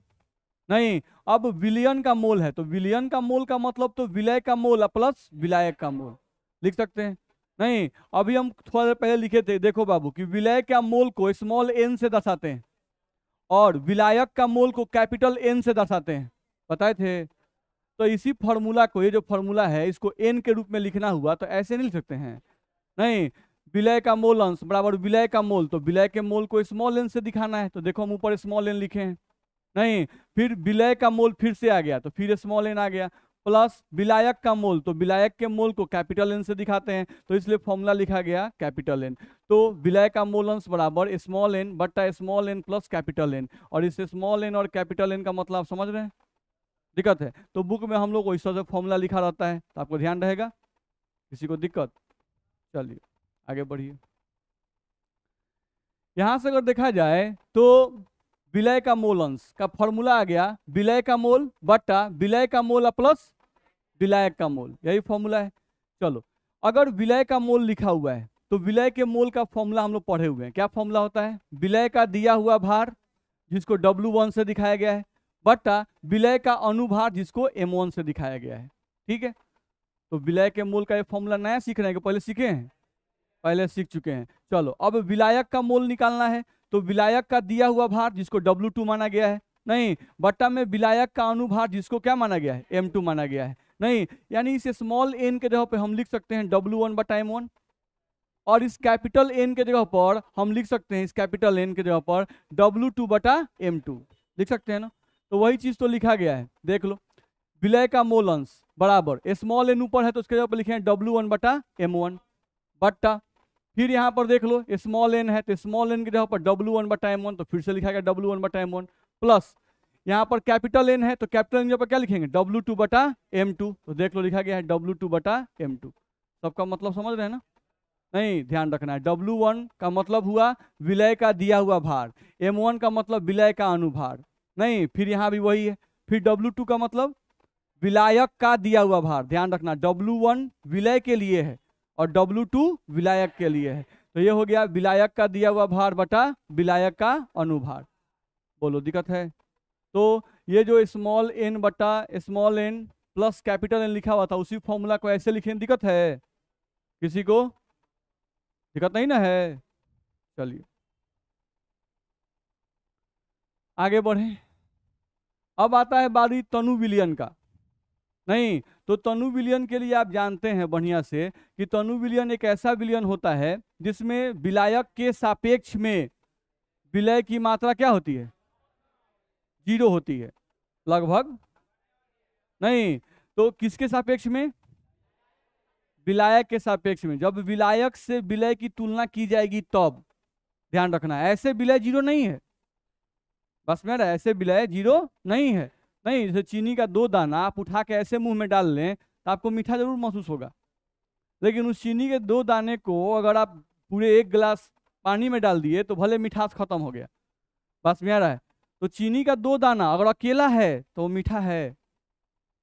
नहीं अब विलयन का मोल है तो विलयन का मोल का मतलब तो विलय का मोल प्लस विलायक का मोल लिख सकते हैं। नहीं अभी हम थोड़ा देर पहले लिखे थे, देखो बाबू कि विलय का मोल को स्मॉल n से दर्शाते हैं और विलायक का मोल को कैपिटल N से दर्शाते हैं, बताए थे। तो इसी फॉर्मूला को, ये जो फॉर्मूला है इसको n के रूप में लिखना हुआ तो ऐसे नहीं लिख सकते हैं, नहीं विलय का मोल अंश बराबर विलय का मोल, तो विलय के मोल को स्मॉल n से दिखाना है तो देखो हम ऊपर स्मॉल n लिखे हैं, नहीं फिर विलय का मोल फिर से आ गया तो फिर स्मॉल n आ गया, प्लस विलायक का मोल, तो विलायक के मोल को कैपिटल N से दिखाते हैं तो इसलिए फॉर्मूला लिखा गया कैपिटल N। तो विलय का मोल अंश बराबर स्मॉल n बट्टा small n plus capital N, और इस स्मॉल n और कैपिटल N का मतलब आप समझ रहे हैं, दिक्कत है तो बुक में हम लोग को इस तरह से फॉर्मूला लिखा रहता है तो आपको ध्यान रहेगा, किसी को दिक्कत। चलिए आगे बढ़िए। यहां से अगर देखा जाए तो विलय का मोल अंश का फॉर्मूला आ गया विलय का मोल बट्टा विलय का मोल प्लस विलायक का मोल, यही फॉर्मूला है। चलो अगर विलय का मोल लिखा हुआ है तो विलय के मोल का फॉर्मूला हम लोग पढ़े हुए हैं, क्या फॉर्मूला होता है, विलय का दिया हुआ भार जिसको W1 से दिखाया गया है बट्टा विलय का अनुभार जिसको M1 से दिखाया गया है, ठीक है। तो विलय के मोल का ये फॉर्मूला नया सीख रहे हैं कि पहले सीखे हैं, पहले सीख चुके हैं। चलो अब विलायक का मोल निकालना है तो विलायक का दिया हुआ भार जिसको W2 माना गया है, नहीं बट्टा में विलायक का अनुभार जिसको क्या माना गया है, M2 माना गया है, नहीं यानी इस स्मॉल n के जगह पे हम लिख सकते हैं W1 बटा M1, और इस कैपिटल N के जगह पर हम लिख सकते हैं, इस कैपिटल N के जगह पर W2 बटा M2 लिख सकते हैं ना। तो वही चीज तो लिखा गया है, देख लो विलय का मोल अंश बराबर स्मॉल n ऊपर है तो उसके जगह पर लिखे हैं W1 बटा M1 बट्टा, फिर यहाँ पर देख लो स्मॉल n है तो स्मॉल n की जगह पर W1 बटा M1 तो फिर से लिखा गया W1 बटा M1, प्लस यहाँ पर कैपिटल N है तो कैपिटल N की जगह पर क्या लिखेंगे W2 बटा M2, तो देख लो लिखा गया है W2 बटा M2। सबका मतलब समझ रहे हैं ना, नहीं ध्यान रखना है, W1 का मतलब हुआ विलय का दिया हुआ भार, M1 का मतलब विलय का अनुभार, नहीं फिर यहाँ भी वही है, फिर W2 का मतलब विलायक का दिया हुआ भार, ध्यान रखना W1 विलय के लिए है और W2 विलायक के लिए है, तो ये हो गया विलायक का दिया हुआ भार बटा विलायक का अनुभार। बोलो दिक्कत है। तो ये जो स्मॉल n बटा small n plus capital N लिखा हुआ था उसी फॉर्मूला को ऐसे लिखने में दिक्कत है, किसी को दिक्कत नहीं ना है। चलिए आगे बढ़े। अब आता है बारी तनु विलयन का, नहीं तो तनु विलयन के लिए आप जानते हैं बढ़िया से कि तनु विलयन एक ऐसा विलयन होता है जिसमें विलायक के सापेक्ष में विलय की मात्रा क्या होती है, 0 होती है लगभग, नहीं तो किसके सापेक्ष में, विलायक के सापेक्ष में, जब विलायक से विलय की तुलना की जाएगी तब ध्यान रखना है, ऐसे विलय 0 नहीं है, बस मेरा ऐसे विलय 0 नहीं है, नहीं जैसे चीनी का 2 दाना आप उठा के ऐसे मुंह में डाल लें तो आपको मीठा जरूर महसूस होगा, लेकिन उस चीनी के 2 दाने को अगर आप पूरे 1 गिलास पानी में डाल दिए तो भले मिठास खत्म हो गया, बस में आ रहा है। तो चीनी का 2 दाना अगर अकेला है तो मीठा है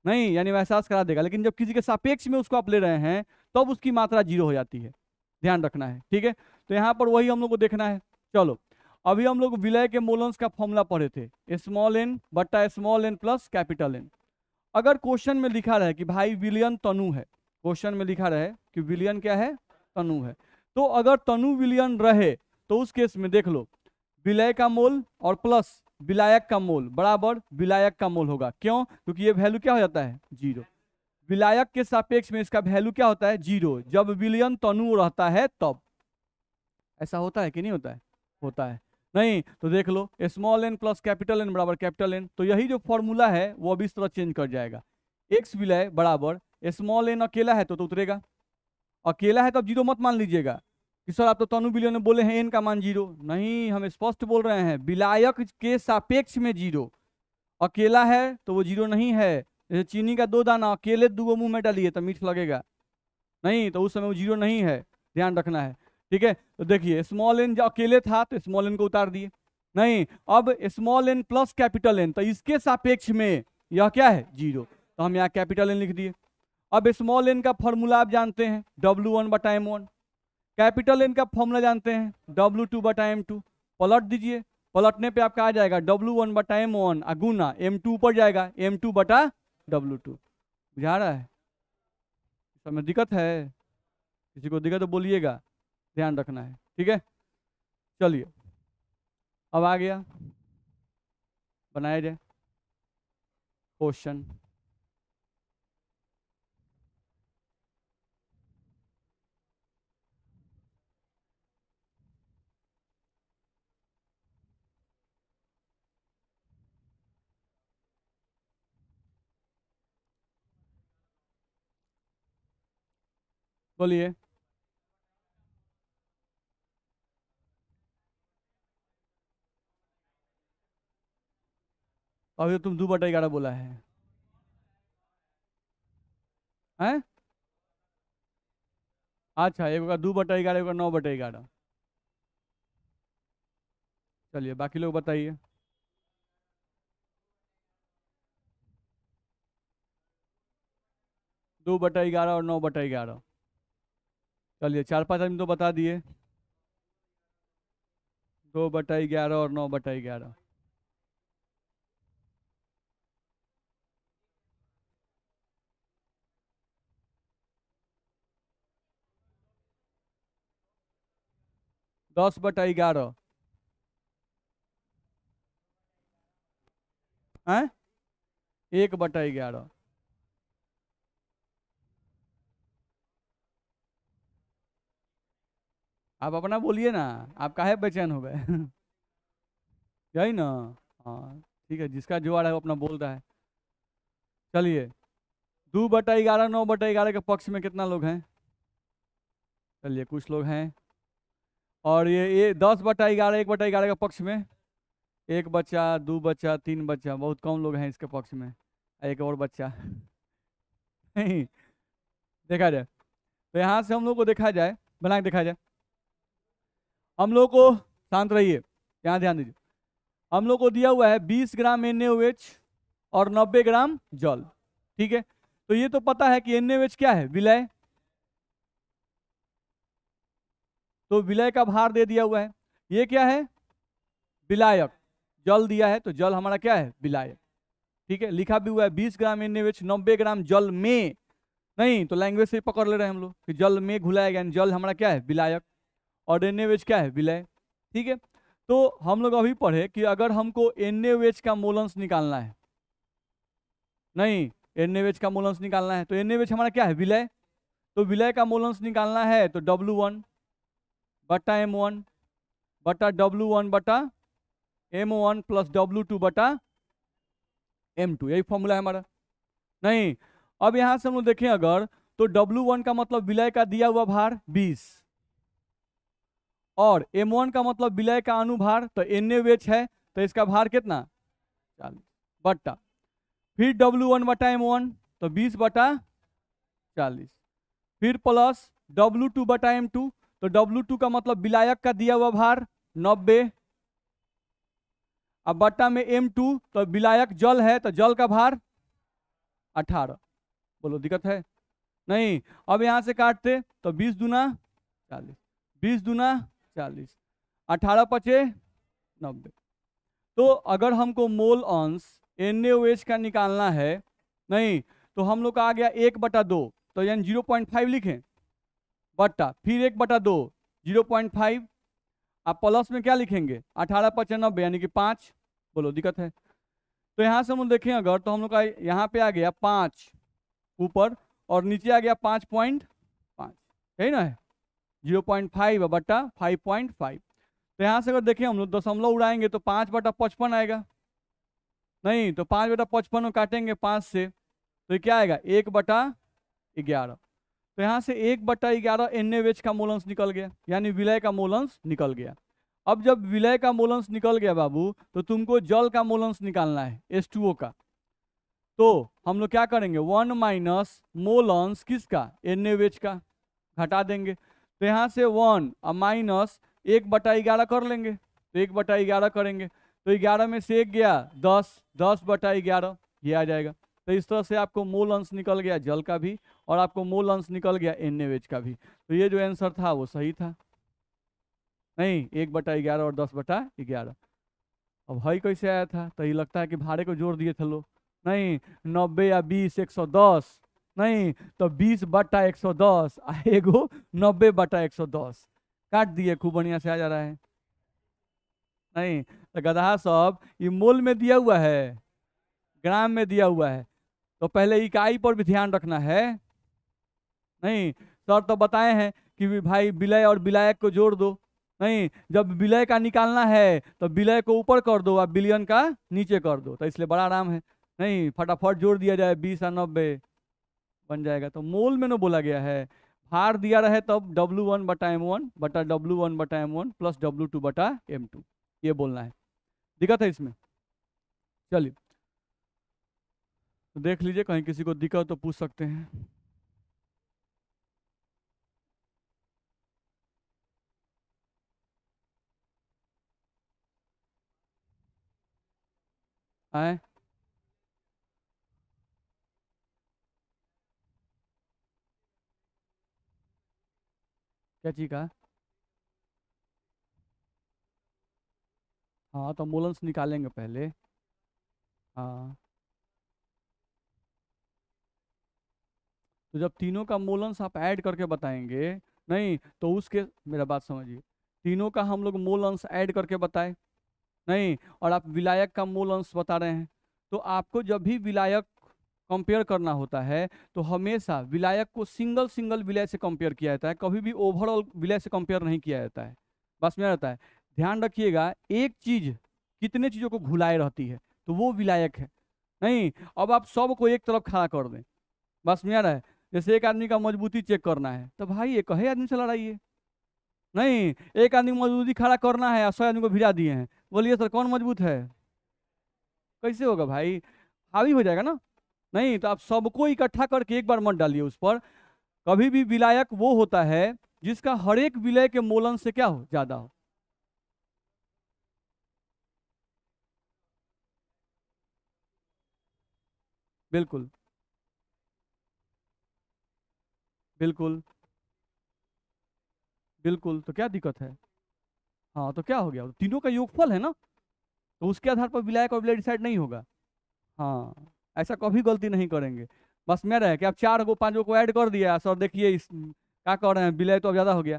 नहीं, यानी वह एहसास करा देगा, लेकिन जब किसी के सापेक्ष में उसको आप ले रहे हैं तब तो उसकी मात्रा 0 हो जाती है, ध्यान रखना है, ठीक है। तो यहाँ पर वही हम लोग को देखना है। चलो अभी हम लोग विलय के मोल अंश का फॉर्मूला पढ़े थे, स्मॉल n बट्टा small n plus capital N। अगर क्वेश्चन में लिखा रहे कि भाई विलयन तनु है, क्वेश्चन में लिखा रहे कि विलयन क्या है, तनु है, तो अगर तनु विलयन रहे तो उस केस में देख लो विलय का मोल और प्लस विलायक का मोल बराबर विलायक का मोल होगा, क्यों, क्योंकि ये वैल्यू क्या हो जाता है 0, विलायक के सापेक्ष में इसका वैल्यू क्या होता है 0, जब विलयन तनु रहता है तब। ऐसा होता है कि नहीं होता है, होता है, नहीं तो देख लो small n plus capital N बराबर कैपिटल N, तो यही जो फॉर्मूला है वो अभी इस तरह चेंज कर जाएगा, x विलय बराबर स्मॉल n अकेला है तो उतरेगा, अकेला है तब 0 मत मान लीजिएगा कि सर आप तो तनु विलयन में बोले हैं n का मान 0, नहीं हम स्पष्ट बोल रहे हैं विलायक के सापेक्ष में 0, अकेला है तो वो 0 नहीं है, जैसे चीनी का 2 दाना अकेले 2 मुंह में डालिए तो मीठ लगेगा, नहीं तो उस समय वो 0 नहीं है, ध्यान रखना है। ठीक है, तो देखिए स्मॉल एन जो अकेले था तो स्मॉल एन को उतार दिए, नहीं अब small N plus capital N, तो इसके सापेक्ष में यह क्या है 0, तो हम यहाँ कैपिटल एन लिख दिए। अब स्मॉल एन का फॉर्मूला आप जानते हैं W1/M1, कैपिटल एन का फॉर्मूला जानते हैं W2/M2, पलट दीजिए, पलटने पे आपका आ जाएगा W1/M1 गुना M2 ऊपर जाएगा M2/W2। बुझा रहा है? समय दिक्कत है? किसी को दिक्कत तो बोलिएगा, ध्यान रखना है, ठीक है। चलिए अब आ गया, बनाया जाए क्वेश्चन। बोलिए। अभी तो तुम 2/11 बोला है? अच्छा, एक होगा 2/11, एक होगा 9/11। चलिए बाकी लोग बताइए। 2/11 और 9/11। चलिए 4-5 आदमी तो बता दिए, 2/11 और 9/11। दस बटा ग्यारह है, 1/11। आप अपना बोलिए ना, आप काहे बेचैन हो गए? यही ना? हाँ ठीक है, जिसका जो आ रहा है वो अपना बोल रहा है। चलिए 2/11 9/11 के पक्ष में कितना लोग हैं? चलिए कुछ लोग हैं। और ये 10/11 1/11 के पक्ष में एक बच्चा, दो बच्चा, तीन बच्चा, बहुत कम लोग हैं इसके पक्ष में, एक और बच्चा। नहीं, देखा जाए तो यहाँ से हम लोग को देखा जाए, बना के देखा जाए, हम लोग को, शांत रहिए, यहाँ ध्यान दीजिए, हम लोग को दिया हुआ है 20 ग्राम NaOH और 90 ग्राम जल, ठीक है। तो ये तो पता है कि NaOH क्या है, विलय, तो विलय का भार दे दिया हुआ है। ये क्या है, विलायक, जल दिया है तो जल हमारा क्या है, विलायक, ठीक है। लिखा भी हुआ है 20 ग्राम NaOH 90 ग्राम जल में, नहीं तो लैंग्वेज से पकड़ ले रहे हैं हम लोग कि जल में घुलाया गया, जल हमारा क्या है, विलायक, और NaOH क्या है, विलय, ठीक है। तो हम लोग अभी पढ़े कि अगर हमको NaOH का मोलंस निकालना है, नहीं NaOH का मोलंस निकालना है, तो NaOH हमारा क्या है, विलय, तो विलय का मोलंस निकालना है तो W1/M1 बटा W1/M1 प्लस W2/M2, यही फॉर्मूला है हमारा। नहीं, अब यहां से हम लोग देखें अगर, तो W1 का मतलब विलय का दिया हुआ भार 20, और M1 का मतलब विलय का अनुभार, तो NaOH है तो इसका भार कितना 40 बट्टा, फिर W1/M1 तो 20/40, फिर प्लस W2/M2, तो W2 का मतलब विलायक का दिया हुआ भार 90, अब बट्टा में M2 तो विलायक जल है तो जल का भार 18। बोलो दिक्कत है? नहीं, अब यहां से काटते तो 20 दूना 40, 20 दूना 40, 18 पचे 90। तो अगर हमको मोल अंश NaOH का निकालना है, नहीं तो हम लोग का आ गया 1/2, तो यानी 0.5 लिखें, बट्टा फिर 1/2 0.5, आप प्लस में क्या लिखेंगे 18 पचे 90 यानी कि 5। बोलो दिक्कत है? तो यहाँ से हम लोग देखें अगर, तो हम लोग का यहाँ पे आ गया 5 ऊपर और नीचे आ गया 5.5, यही ना है, 0.5 बट्टा 5.5। तो यहाँ से अगर देखें हम लोग दशमलव उड़ाएंगे तो 5/55 आएगा, नहीं तो 5/55 को काटेंगे 5 से तो ये क्या आएगा 1/11। तो यहाँ से 1/11 NaOH का मोलंस निकल गया, यानी विलय का मोलंस निकल गया। अब जब विलय का मोलंस निकल गया बाबू, तो तुमको जल का मोलंस निकालना है H2O का, तो हम लोग क्या करेंगे 1 माइनस मोलंस किसका, NaOH का, घटा देंगे। तो यहाँ से 1 और माइनस 1/11 कर लेंगे, तो 1/11 करेंगे, तो 11 में से 1 गया 10, 10/11 ये आ जाएगा। तो इस तरह से आपको मोल अंश निकल गया जल का भी, और आपको मोल अंश निकल गया NaOH का भी। तो ये जो आंसर था वो सही था। नहीं, 1/11 और 10/11। अब हई कैसे आया था? तो ये लगता है कि भाड़े को जोड़ दिए थे लोग। नहीं, 90 या 20 110, नहीं तो 20/110 एगो 90/110 काट दिए, खूब बढ़िया से आ जा रहा है। नहीं तो गधा सब ये मोल में दिया हुआ है, ग्राम में दिया हुआ है, तो पहले इकाई पर भी ध्यान रखना है। नहीं, सर तो बताए हैं कि भाई विलय और विलायक को जोड़ दो। नहीं, जब विलय का निकालना है तो विलय को ऊपर कर दो और विलयन का नीचे कर दो, तो इसलिए बड़ा आराम है। नहीं, फटाफट जोड़ दिया जाए, 20 और 90 बन जाएगा। तो मोल में ना बोला गया है, भार दिया रहे तब W1/M1 बटा W1/M1 प्लस W2/M2 ये बोलना है। दिक्कत है इसमें? चलिए, तो देख लीजिए, कहीं किसी को दिक्कत हो तो पूछ सकते हैं। आए, क्या चीज का? हाँ, तो मोलन्स निकालेंगे पहले। हाँ, तो जब तीनों का मोलन्स आप ऐड करके बताएंगे, नहीं तो उसके, मेरा बात समझिए, तीनों का हम लोग मोलन्स ऐड करके बताए, नहीं, और आप विलायक का मोलन्स बता रहे हैं, तो आपको जब भी विलायक कंपेयर करना होता है तो हमेशा विलायक को सिंगल सिंगल विलय से कंपेयर किया जाता है, कभी भी ओवरऑल विलय से कंपेयर नहीं किया जाता है। बस में रहता है, ध्यान रखिएगा, एक चीज कितने चीजों को घुलाए रहती है, तो वो विलायक है। नहीं, अब आप सबको एक तरफ खड़ा कर दें, बस में आ रहा है, जैसे एक आदमी का मजबूती चेक करना है तो भाई एक ही आदमी से लड़ाइए। नहीं, एक आदमी को मजबूती खड़ा करना है और 100 आदमी को भिड़ा दिए हैं, बोलिए सर कौन मजबूत है? कैसे होगा भाई? हावी हो जाएगा ना। नहीं, तो आप सबको इकट्ठा करके एक बार मत डालिए उस पर। कभी भी विलायक वो होता है जिसका हर एक विलय के मोलन से क्या हो, ज्यादा हो। बिल्कुल, बिल्कुल, बिल्कुल, तो क्या दिक्कत है? हाँ, तो क्या हो गया, तीनों का योगफल है ना, तो उसके आधार पर विलायक और विलय डिसाइड नहीं होगा। हाँ, ऐसा कभी गलती नहीं करेंगे। बस मेरा है कि आप 4 को 5 को ऐड कर दिया सर, देखिए इस क्या कर रहे हैं, विलय तो अब ज्यादा हो गया।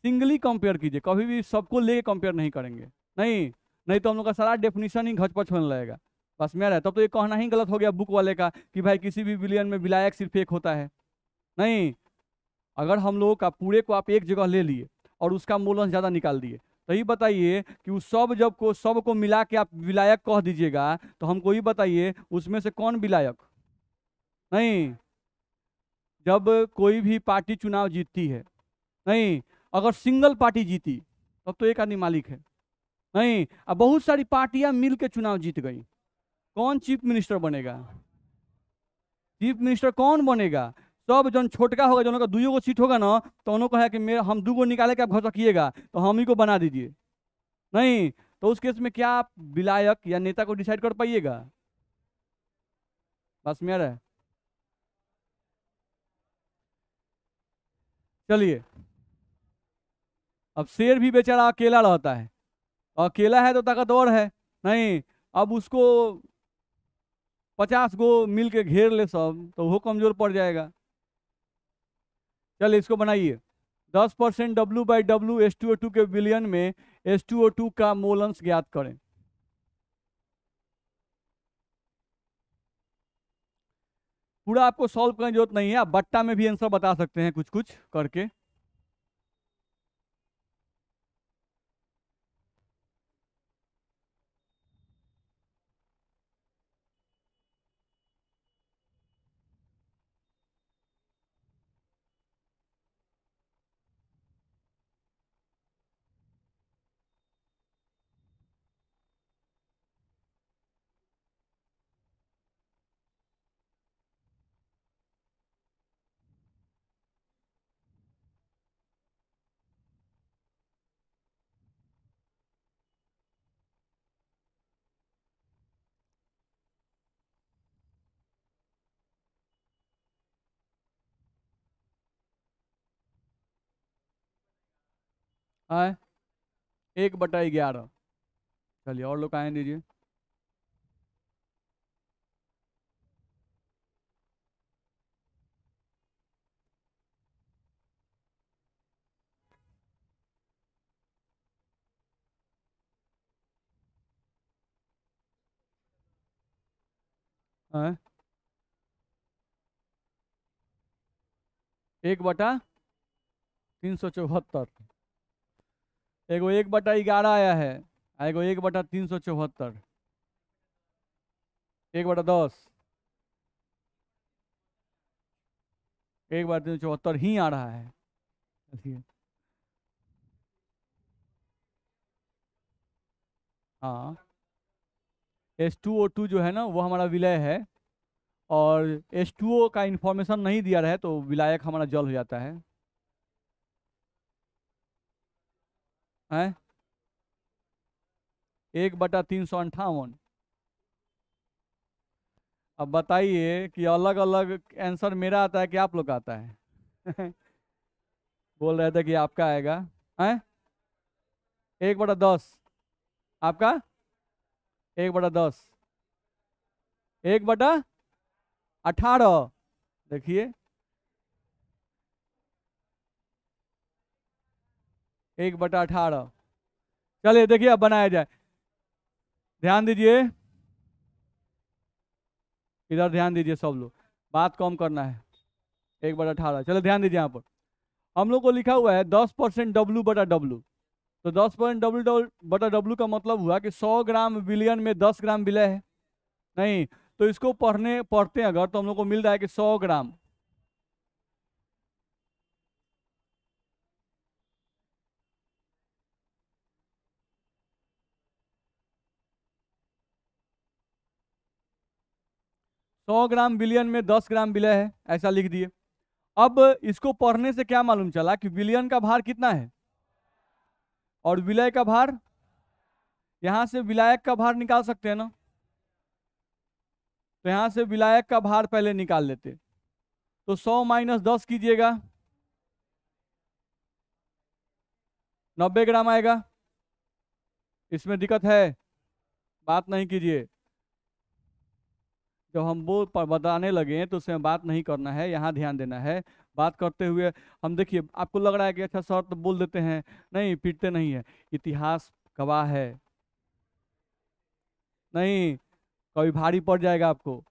सिंगली कंपेयर कीजिए, कभी भी सबको लेके कंपेयर नहीं करेंगे। नहीं, नहीं तो हम लोग का सारा डेफिनेशन ही घचपच होने लगेगा। बस मेरा है, तब तो ये कहना ही गलत हो गया बुक वाले का कि भाई किसी भी विलियन में विलायक सिर्फ एक होता है। नहीं, अगर हम लोगों का पूरे को आप एक जगह ले लिए और उसका मूल्य ज्यादा निकाल दिए, तो ये बताइए कि उस सब को मिला के आप विलायक कह दीजिएगा, तो हमको ही बताइए उसमें से कौन विलायक? नहीं, जब कोई भी पार्टी चुनाव जीतती है, नहीं, अगर सिंगल पार्टी जीती तब तो एक आदमी मालिक है। नहीं, अब बहुत सारी पार्टियां मिल के चुनाव जीत गई, कौन चीफ मिनिस्टर बनेगा? चीफ मिनिस्टर कौन बनेगा? सब जन छोटका होगा, जनों का दुइयो को सीट होगा ना, तो उन्होंने कहा कि मेरा हम 2 को निकाले के आप घसकिएगा, तो हम ही को बना दीजिए। नहीं, तो उस केस में क्या आप विलायक या नेता को डिसाइड कर पाइएगा? बस मेरा है। चलिए, अब शेर भी बेचारा अकेला रहता है, अकेला है तो ताकतवर है। नहीं, अब उसको 50 गो मिल के घेर ले सब, तो वो कमजोर पड़ जाएगा। चलिए, इसको बनाइए, 10% W/W के विलियन में H2O2 का मोलंस ज्ञात करें। पूरा आपको सॉल्व करने की जरूरत नहीं है, आप बट्टा में भी आंसर बता सकते हैं कुछ कुछ करके। है 1/11। चलिए और लोग आए दीजिए। है 1/374। एगो 1/11 आया है, एगो 1/374। 1/10। 1/374 ही आ रहा है। चलिए। हाँ H2O2 जो है ना वो हमारा विलय है, और H2O का इंफॉर्मेशन नहीं दिया रहे तो विलायक हमारा जल हो जाता है। हैं 1/358। अब बताइए कि अलग अलग आंसर मेरा आता है कि आप लोग का आता है। बोल रहे थे कि आपका आएगा। हैं 1/10। आपका 1/10। 1/18। देखिए 1/18। चलिए देखिए अब बनाया जाए। ध्यान दीजिए, इधर ध्यान दीजिए सब लोग, बात कम करना है। 1/18। चलो ध्यान दीजिए यहाँ पर हम लोग को लिखा हुआ है 10% W/W। तो 10% W/W का मतलब हुआ कि 100 ग्राम विलियन में 10 ग्राम विलय है। नहीं, तो इसको पढ़ते हैं अगर तो हम लोग को मिल रहा है कि 100 ग्राम। सौ ग्राम विलियन में 10 ग्राम विलय है, ऐसा लिख दिए। अब इसको पढ़ने से क्या मालूम चला कि विलियन का भार कितना है और विलय का भार, यहां से विलायक का भार निकाल सकते हैं ना। तो यहां से विलायक का भार पहले निकाल लेते। तो 100 - 10 कीजिएगा, 90 ग्राम आएगा। इसमें दिक्कत है? बात नहीं कीजिए। जब हम वो बताने लगे तो उसमें बात नहीं करना है, यहाँ ध्यान देना है। बात करते हुए हम देखिए, आपको लग रहा है कि अच्छा सर तो बोल देते हैं, नहीं पीटते नहीं है। इतिहास गवाह है। नहीं, कभी भारी पड़ जाएगा आपको,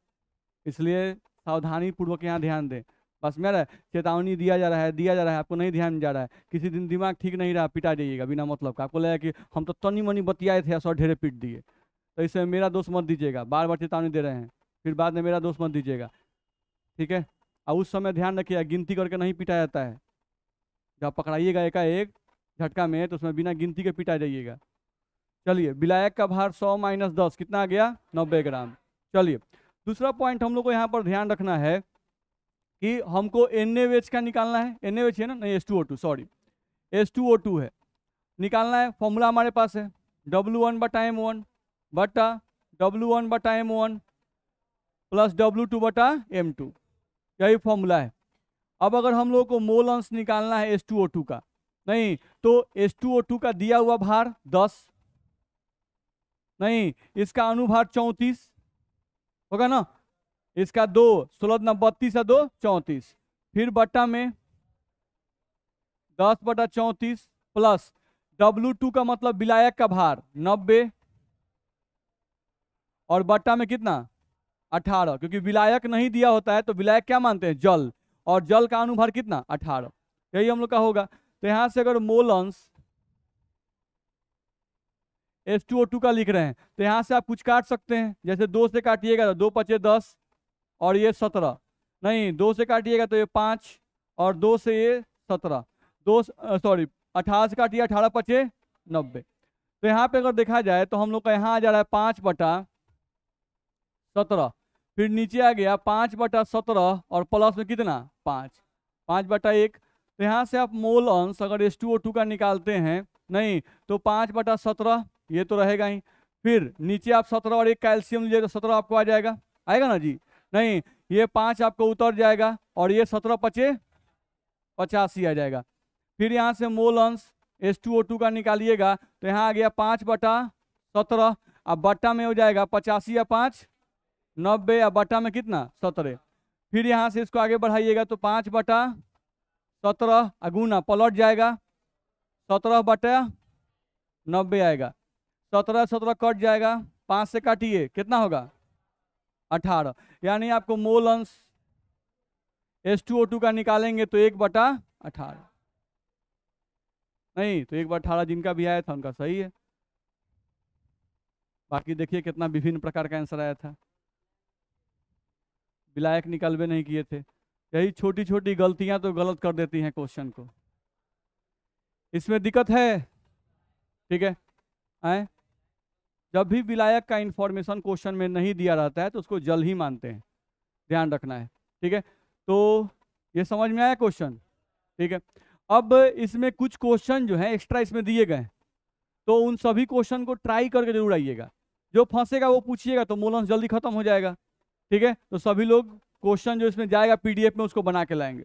इसलिए सावधानी पूर्वक यहाँ ध्यान दें। बस मेरा चेतावनी दिया जा रहा है, दिया जा रहा है, आपको नहीं ध्यान जा रहा है। किसी दिन दिमाग ठीक नहीं रहा, पिटा जाइएगा बिना मतलब का। आपको लगेगा कि हम तो तनी मनी बतियाए थे सर ढेरे पीट दिए। तो इसमें मेरा दोस्त मत दीजिएगा, बार बार चेतावनी दे रहे हैं, फिर बाद में मेरा दोस्त मत दीजिएगा। ठीक है। और उस समय ध्यान रखिएगा, गिनती करके नहीं पिटाया जाता है। जब पकड़ाइएगा एकाएक झटका में तो उसमें बिना गिनती के पिटा जाइएगा। चलिए, विलायक का भार 100 - 10 कितना आ गया? 90 ग्राम। चलिए, दूसरा पॉइंट हम लोग को यहाँ पर ध्यान रखना है कि हमको NaOH का निकालना है। NaOH है ना, नहीं H2O2, सॉरी H2O2 है, निकालना है। फॉर्मूला हमारे पास है W1/M1 बटा W1/M1 प्लस W2/M2, यही फॉर्मूला है। अब अगर हम लोग को मोल अंश निकालना है H2O2 का, नहीं तो H2O2 का दिया हुआ भार 10, नहीं इसका अनुभार 34 होगा ना, इसका 2, 16 - 32 है 2 34, फिर बट्टा में 10/34 प्लस W2 का मतलब विलायक का भार 90, और बट्टा में कितना 18, क्योंकि विलायक नहीं दिया होता है तो विलायक क्या मानते हैं? जल, और जल का अनुभार कितना 18, यही हम लोग का होगा। तो यहां से अगर मोल अंश H2O2 का लिख रहे हैं तो यहाँ से आप कुछ काट सकते हैं, जैसे 2 से काटिएगा तो 2 × 5 = 10 और ये 17, नहीं 2 से काटिएगा तो ये 5 और 2 से ये 17, 2 सॉरी 18 से काटिए 18 × 5 = 90। तो यहाँ पे अगर देखा जाए तो हम लोग का यहाँ आ जा रहा है 5/17, फिर नीचे आ गया 5/17 और प्लस में कितना 5, 5/1। तो यहाँ से आप मोल अंश अगर H2O2 का निकालते हैं, नहीं तो 5/17 ये तो रहेगा ही, फिर नीचे आप 17 और एक कैल्शियम लीजिए तो 17 आपको आ जाएगा, आएगा ना जी? नहीं, ये 5 आपको उतर जाएगा और ये 17 × 5 = 85 आ जाएगा। फिर यहाँ से मोल अंश H2O2 का निकालिएगा तो यहाँ आ गया 5/17, अब बट्टा में हो जाएगा 85 या 5 90, या बट्टा में कितना 17। फिर यहाँ से इसको आगे बढ़ाइएगा तो 5/17 अगुना पलट जाएगा 17/90 आएगा, 17 कट जाएगा, 5 से काटिए कितना होगा 18, यानी आपको मोल अंश H2O2 का निकालेंगे तो 1/18, नहीं तो 1/18 जिनका भी आया था उनका सही है। बाकी देखिए कितना विभिन्न प्रकार का आंसर आया था, विलायक निकालवे नहीं किए थे। यही छोटी छोटी गलतियां तो गलत कर देती हैं क्वेश्चन को, इसमें दिक्कत है। ठीक है, जब भी विलायक का इंफॉर्मेशन क्वेश्चन में नहीं दिया रहता है तो उसको जल ही मानते हैं, ध्यान रखना है। ठीक है, तो ये समझ में आया क्वेश्चन। ठीक है, अब इसमें कुछ क्वेश्चन जो है एक्स्ट्रा इसमें दिए गए, तो उन सभी क्वेश्चन को ट्राई करके जरूर आइएगा, जो फंसेगा वो पूछिएगा तो मोल अंश जल्दी खत्म हो जाएगा। ठीक है, तो सभी लोग क्वेश्चन जो इसमें जाएगा पीडीएफ में उसको बना के लाएंगे।